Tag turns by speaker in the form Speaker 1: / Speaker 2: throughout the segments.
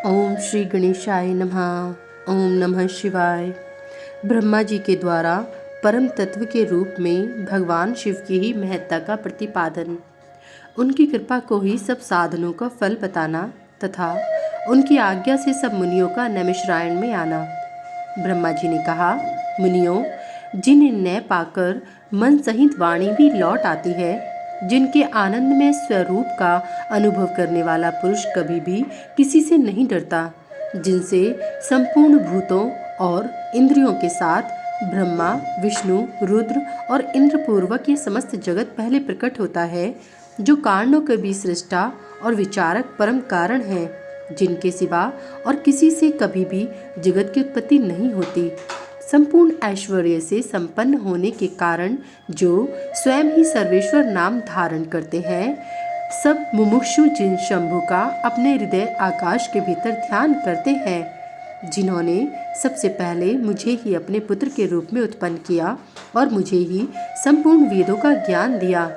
Speaker 1: ओम श्री गणेशाय नमः। ओम नमः शिवाय। ब्रह्मा जी के द्वारा परम तत्व के रूप में भगवान शिव की ही महत्ता का प्रतिपादन, उनकी कृपा को ही सब साधनों का फल बताना तथा उनकी आज्ञा से सब मुनियों का नैमिषारण्य में आना। ब्रह्मा जी ने कहा, मुनियों, जिन्हें न पाकर मन सहित वाणी भी लौट आती है, जिनके आनंद में स्वरूप का अनुभव करने वाला पुरुष कभी भी किसी से नहीं डरता, जिनसे संपूर्ण भूतों और इंद्रियों के साथ ब्रह्मा, विष्णु, रुद्र और इंद्र पूर्वक ये समस्त जगत पहले प्रकट होता है, जो कारणों के भी सृष्टा और विचारक परम कारण हैं, जिनके सिवा और किसी से कभी भी जगत की उत्पत्ति नहीं होती, संपूर्ण ऐश्वर्य से संपन्न होने के कारण जो स्वयं ही सर्वेश्वर नाम धारण करते हैं, सब मुमुक्षु जिन शंभु का अपने हृदय आकाश के भीतर ध्यान करते हैं, जिन्होंने सबसे पहले मुझे ही अपने पुत्र के रूप में उत्पन्न किया और मुझे ही संपूर्ण वेदों का ज्ञान दिया,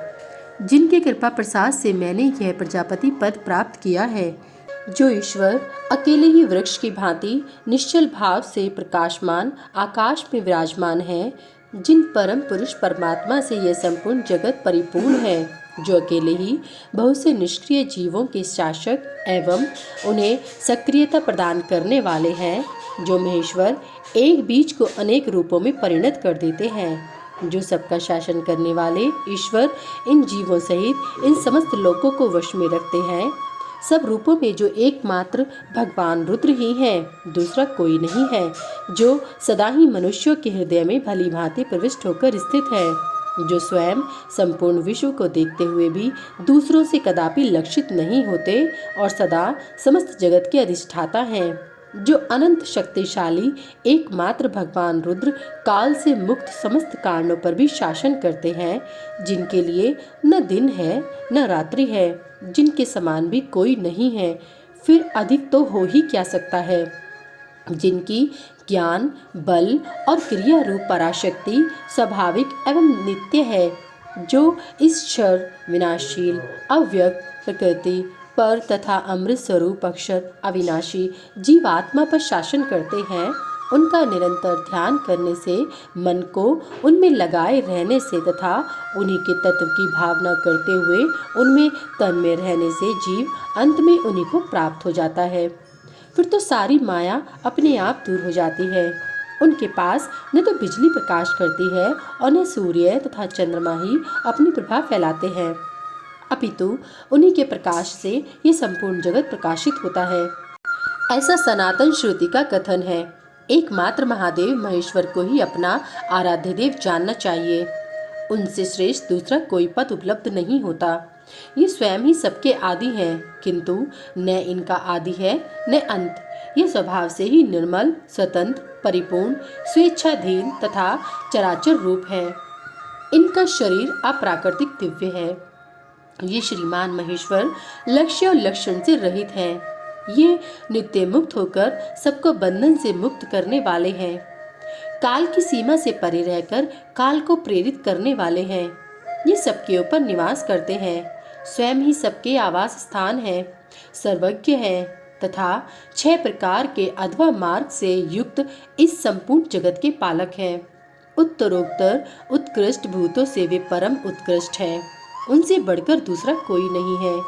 Speaker 1: जिनके कृपा प्रसाद से मैंने यह प्रजापति पद प्राप्त किया है, जो ईश्वर अकेले ही वृक्ष की भांति निश्चल भाव से प्रकाशमान आकाश में विराजमान है, जिन परम पुरुष परमात्मा से यह संपूर्ण जगत परिपूर्ण है, जो अकेले ही बहुत से निष्क्रिय जीवों के शासक एवं उन्हें सक्रियता प्रदान करने वाले हैं, जो महेश्वर एक बीज को अनेक रूपों में परिणत कर देते हैं, जो सबका शासन करने वाले ईश्वर इन जीवों सहित इन समस्त लोकों को वश में रखते हैं। सब रूपों में जो एकमात्र भगवान रुद्र ही हैं, दूसरा कोई नहीं है, जो सदा ही मनुष्यों के हृदय में भली भांति प्रविष्ट होकर स्थित है, जो स्वयं संपूर्ण विश्व को देखते हुए भी दूसरों से कदापि लक्षित नहीं होते और सदा समस्त जगत के अधिष्ठाता हैं, जो अनंत शक्तिशाली एकमात्र भगवान रुद्र काल से मुक्त समस्त कारणों पर भी शासन करते हैं, जिनके लिए न दिन है न रात्रि है, जिनके समान भी कोई नहीं है, फिर अधिक तो हो ही क्या सकता है, जिनकी ज्ञान, बल और क्रिया रूप पराशक्ति स्वाभाविक एवं नित्य है, जो इस क्षर विनाशील अव्यक्त प्रकृति पर तथा अमृत स्वरूप अक्षर अविनाशी जीवात्मा पर शासन करते हैं। उनका निरंतर ध्यान करने से, मन को उनमें लगाए रहने से तथा उन्हीं के तत्व की भावना करते हुए उनमें तन में रहने से जीव अंत में उन्हीं को प्राप्त हो जाता है। फिर तो सारी माया अपने आप दूर हो जाती है। उनके पास न तो बिजली प्रकाश करती है और न सूर्य तथा चंद्रमा ही अपनी प्रभा फैलाते हैं, अपितु उन्हीं के प्रकाश से ये संपूर्ण जगत प्रकाशित होता है। ऐसा सनातन श्रुति का कथन है। एकमात्र महादेव महेश्वर को ही अपना आराध्य देव जानना चाहिए। उनसे श्रेष्ठ दूसरा कोई पद उपलब्ध नहीं होता। ये स्वयं ही सबके आदि हैं, किंतु न इनका आदि है न अंत। ये स्वभाव से ही निर्मल, स्वतंत्र, परिपूर्ण, स्वेच्छाधीन तथा चराचर रूप है। इनका शरीर अप्राकृतिक दिव्य है। ये श्रीमान महेश्वर लक्ष्य और लक्षण से रहित हैं। ये नित्य मुक्त होकर सबको बंधन से मुक्त करने वाले हैं। काल की सीमा से परे रहकर काल को प्रेरित करने वाले हैं। ये सबके ऊपर निवास करते हैं, स्वयं ही सबके आवास स्थान है, सर्वज्ञ है तथा 6 प्रकार के अथवा मार्ग से युक्त इस संपूर्ण जगत के पालक हैं। उत्तरोत्तर उत्कृष्ट भूतों से वे परम उत्कृष्ट हैं। उनसे बढ़कर दूसरा कोई नहीं है।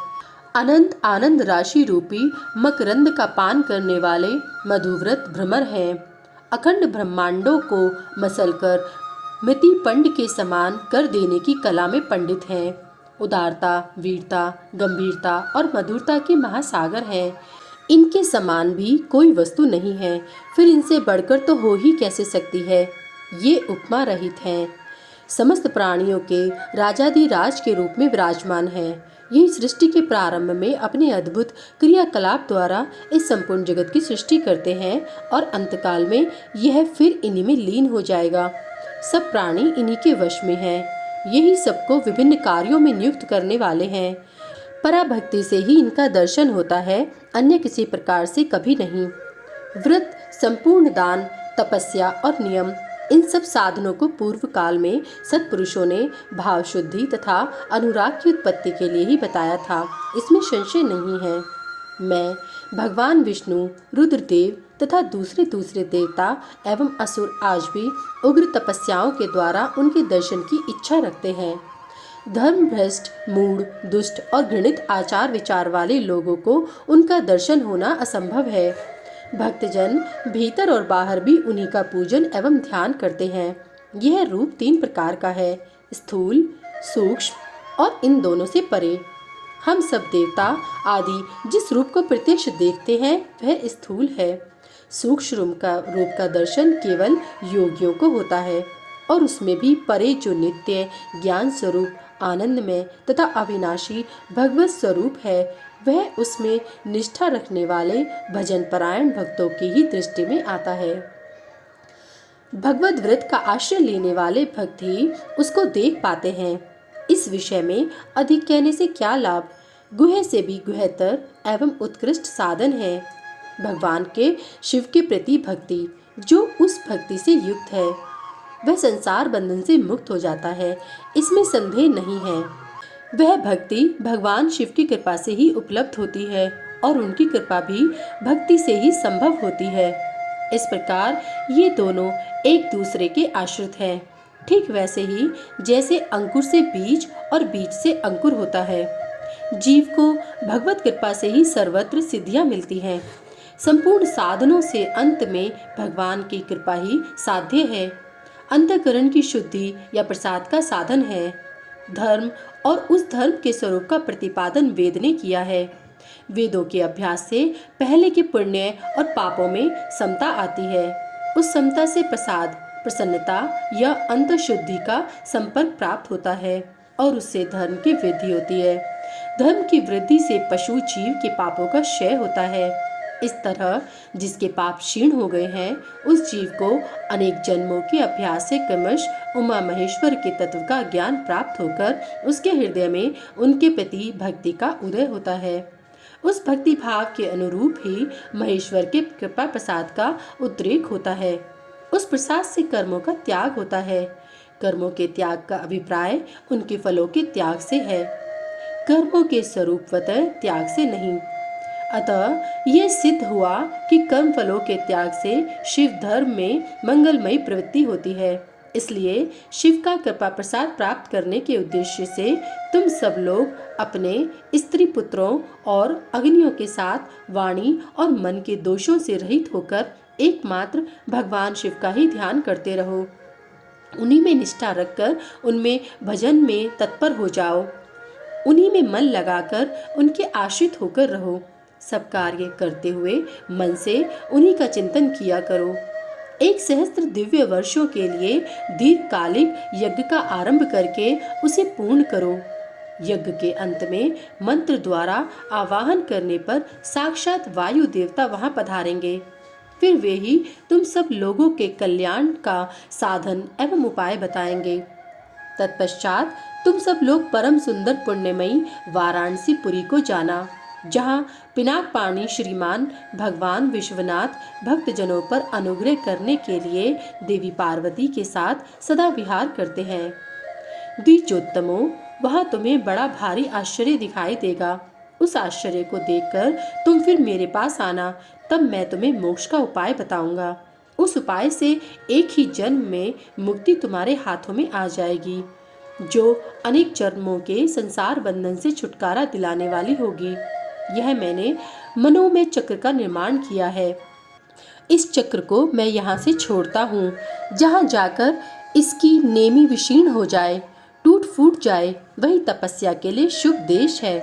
Speaker 1: अनंत आनंद राशि रूपी मकरंद का पान करने वाले मधुव्रत भ्रमर हैं। अखंड ब्रह्मांडों को मसलकर मृति पंड के समान कर देने की कला में पंडित हैं। उदारता, वीरता, गंभीरता और मधुरता के महासागर हैं। इनके समान भी कोई वस्तु नहीं है, फिर इनसे बढ़कर तो हो ही कैसे सकती है। ये उपमा रहित हैं, समस्त प्राणियों के राजाधिराज के रूप में विराजमान है। यही सृष्टि के प्रारंभ में अपने अद्भुत क्रियाकलाप द्वारा इस संपूर्ण जगत की सृष्टि करते हैं और अंतकाल में यह फिर इन्हीं में लीन हो जाएगा। सब प्राणी इन्हीं के वश में हैं। यही सबको विभिन्न कार्यों में नियुक्त करने वाले हैं। पराभक्ति से ही इनका दर्शन होता है, अन्य किसी प्रकार से कभी नहीं। व्रत, संपूर्ण दान, तपस्या और नियम, इन सब साधनों को पूर्व काल में सत्पुरुषों ने भाव शुद्धि तथा अनुराग की उत्पत्ति के लिए ही बताया था, इसमें संशय नहीं है। मैं भगवान विष्णु, रुद्रदेव तथा दूसरे दूसरे देवता एवं असुर आज भी उग्र तपस्याओं के द्वारा उनके दर्शन की इच्छा रखते हैं। धर्म भ्रष्ट, मूढ़, दुष्ट और घृणित आचार विचार वाले लोगों को उनका दर्शन होना असंभव है। भक्तजन भीतर और बाहर भी उन्हीं का पूजन एवं ध्यान करते हैं। यह रूप 3 प्रकार का है, स्थूल, सूक्ष्म और इन दोनों से परे। हम सब देवता आदि जिस रूप को प्रत्यक्ष देखते हैं वह स्थूल है। सूक्ष्म रूप का दर्शन केवल योगियों को होता है और उसमें भी परे जो नित्य ज्ञान स्वरूप, आनंदमय तथा अविनाशी भगवत स्वरूप है, वह उसमें निष्ठा रखने वाले भजन परायण भक्तों की ही दृष्टि में आता है। भगवत व्रत का आश्रय लेने वाले भक्त ही उसको देख पाते हैं। इस विषय में अधिक कहने से क्या लाभ। गुह्य से भी गुह्यतर एवं उत्कृष्ट साधन है भगवान के शिव के प्रति भक्ति। जो उस भक्ति से युक्त है वह संसार बंधन से मुक्त हो जाता है, इसमें संदेह नहीं है। वह भक्ति भगवान शिव की कृपा से ही उपलब्ध होती है और उनकी कृपा भी भक्ति से ही संभव होती है। इस प्रकार ये दोनों एक दूसरे के आश्रित हैं। ठीक वैसे ही जैसे अंकुर से बीज और बीज से अंकुर होता है। जीव को भगवत कृपा से ही सर्वत्र सिद्धियां मिलती हैं। संपूर्ण साधनों से अंत में भगवान की कृपा ही साध्य है। अंतःकरण की शुद्धि या प्रसाद का साधन है। धर्म और उस धर्म के स्वरूप का प्रतिपादन वेद ने किया है। वेदों के अभ्यास से पहले के पुण्य और पापों में समता आती है। उस समता से प्रसाद, प्रसन्नता या अंतःशुद्धि का संपर्क प्राप्त होता है और उससे धर्म की वृद्धि होती है। धर्म की वृद्धि से पशु जीव के पापों का क्षय होता है। इस तरह जिसके पाप क्षीण हो गए हैं, उस जीव को अनेक जन्मों के अभ्यास से क्रमश उमा महेश्वर के तत्व का ज्ञान प्राप्त होकर उसके हृदय में उनके प्रति भक्ति का उदय होता है। उस भक्ति भाव के अनुरूप ही महेश्वर के कृपा प्रसाद का उद्रेक होता है। उस प्रसाद से कर्मों का त्याग होता है। कर्मों के त्याग का अभिप्राय उनके फलों के त्याग से है, कर्मों के स्वरूपवतः त्याग से नहीं। अतः यह सिद्ध हुआ कि कर्म फलों के त्याग से शिव धर्म में मंगलमयी प्रवृत्ति होती है। इसलिए शिव का कृपा प्रसाद प्राप्त करने के उद्देश्य से तुम सब लोग अपने स्त्री पुत्रों और अग्नियों के साथ वाणी और मन के दोषों से रहित होकर एकमात्र भगवान शिव का ही ध्यान करते रहो। उन्हीं में निष्ठा रखकर उनमें भजन में तत्पर हो जाओ। उन्हीं में मन लगाकर उनके आश्रित होकर रहो। सब कार्य करते हुए मन से उन्हीं का चिंतन किया करो। 1 सहस्त्र दिव्य वर्षों के लिए दीर्घकालिक यज्ञ का आरंभ करके उसे पूर्ण करो। यज्ञ के अंत में मंत्र द्वारा आवाहन करने पर साक्षात वायु देवता वहां पधारेंगे। फिर वे ही तुम सब लोगों के कल्याण का साधन एवं उपाय बताएंगे। तत्पश्चात तुम सब लोग परम सुंदर पुण्यमयी वाराणसी पुरी को जाना, जहाँ पिनाक पाणी श्रीमान भगवान विश्वनाथ भक्तजनों पर अनुग्रह करने के लिए देवी पार्वती के साथ सदा विहार करते हैं। द्विजोत्तमों, वहाँ तुम्हें बड़ा भारी आश्चर्य दिखाई देगा। उस आश्चर्य को देखकर तुम फिर मेरे पास आना, तब मैं तुम्हें मोक्ष का उपाय बताऊंगा। उस उपाय से एक ही जन्म में मुक्ति तुम्हारे हाथों में आ जाएगी, जो अनेक जन्मों के संसार बंधन से छुटकारा दिलाने वाली होगी। यह मैंने मनोमय चक्र का निर्माण किया है। इस चक्र को मैं यहाँ से छोड़ता हूँ। जहाँ जाकर इसकी नेमी विशीर्ण हो जाए, टूट फूट जाए, वही तपस्या के लिए शुभ देश है।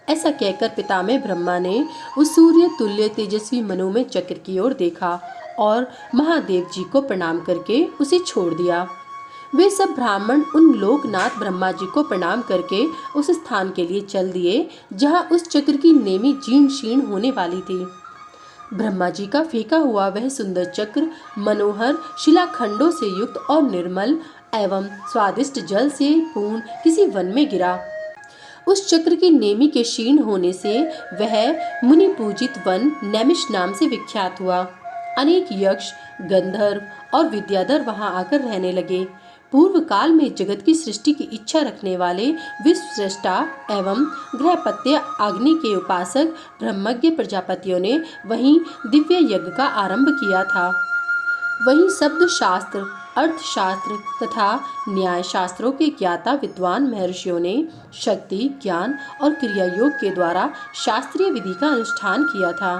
Speaker 1: ऐसा कहकर पितामह ब्रह्मा ने उस सूर्य तुल्य तेजस्वी मनोमय चक्र की ओर देखा और महादेव जी को प्रणाम करके उसे छोड़ दिया। वे सब ब्राह्मण उन लोकनाथ ब्रह्मा जी को प्रणाम करके उस स्थान के लिए चल दिए जहाँ उस चक्र की नेमी जीर्ण शीर्ण होने वाली थी। ब्रह्मा जी का फेंका हुआ वह सुंदर चक्र मनोहर शिलाखंडों से युक्त और निर्मल एवं स्वादिष्ट जल से पूर्ण किसी वन में गिरा। उस चक्र की नेमी के क्षीण होने से वह मुनि पूजित वन नैमिष नाम से विख्यात हुआ। अनेक यक्ष, गंधर्व और विद्याधर वहां आकर रहने लगे। पूर्व काल में जगत की सृष्टि की इच्छा रखने वाले विश्व सृष्टा एवं गृहपत्य अग्नि के उपासक ब्रह्मज्ञ प्रजापतियों ने वहीं दिव्य यज्ञ का आरंभ किया था। वहीं शब्द शास्त्र, अर्थशास्त्र तथा न्याय शास्त्रों के ज्ञाता विद्वान महर्षियों ने शक्ति, ज्ञान और क्रिया योग के द्वारा शास्त्रीय विधि का अनुष्ठान किया था।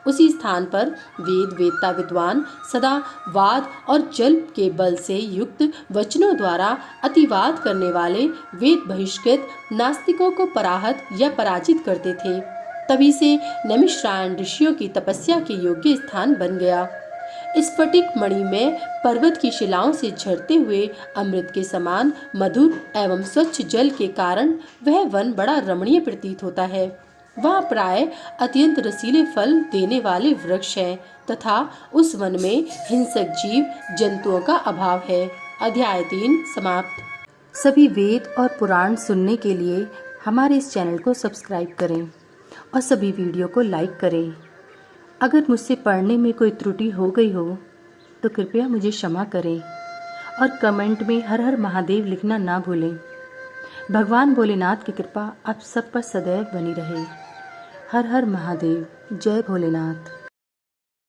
Speaker 1: उसी स्थान पर वेदता विद्वान सदा वाद और जल के बल से युक्त वचनों द्वारा अतिवाद करने वाले वेद बहिष्कृत नास्तिकों को पराहत या पराजित करते थे। तभी से नैमिषारण्य ऋषियों की तपस्या के योग्य स्थान बन गया। स्फटिक मणि में पर्वत की शिलाओं से झरते हुए अमृत के समान मधुर एवं स्वच्छ जल के कारण वह वन बड़ा रमणीय प्रतीत होता है। वहाँ प्राय अत्यंत रसीले फल देने वाले वृक्ष हैं तथा उस वन में हिंसक जीव जंतुओं का अभाव है। अध्याय 3 समाप्त।
Speaker 2: सभी वेद और पुराण सुनने के लिए हमारे इस चैनल को सब्सक्राइब करें और सभी वीडियो को लाइक करें। अगर मुझसे पढ़ने में कोई त्रुटि हो गई हो तो कृपया मुझे क्षमा करें और कमेंट में हर हर महादेव लिखना ना भूलें। भगवान भोलेनाथ की कृपा आप सब पर सदैव बनी रहे। हर हर महादेव। जय भोलेनाथ।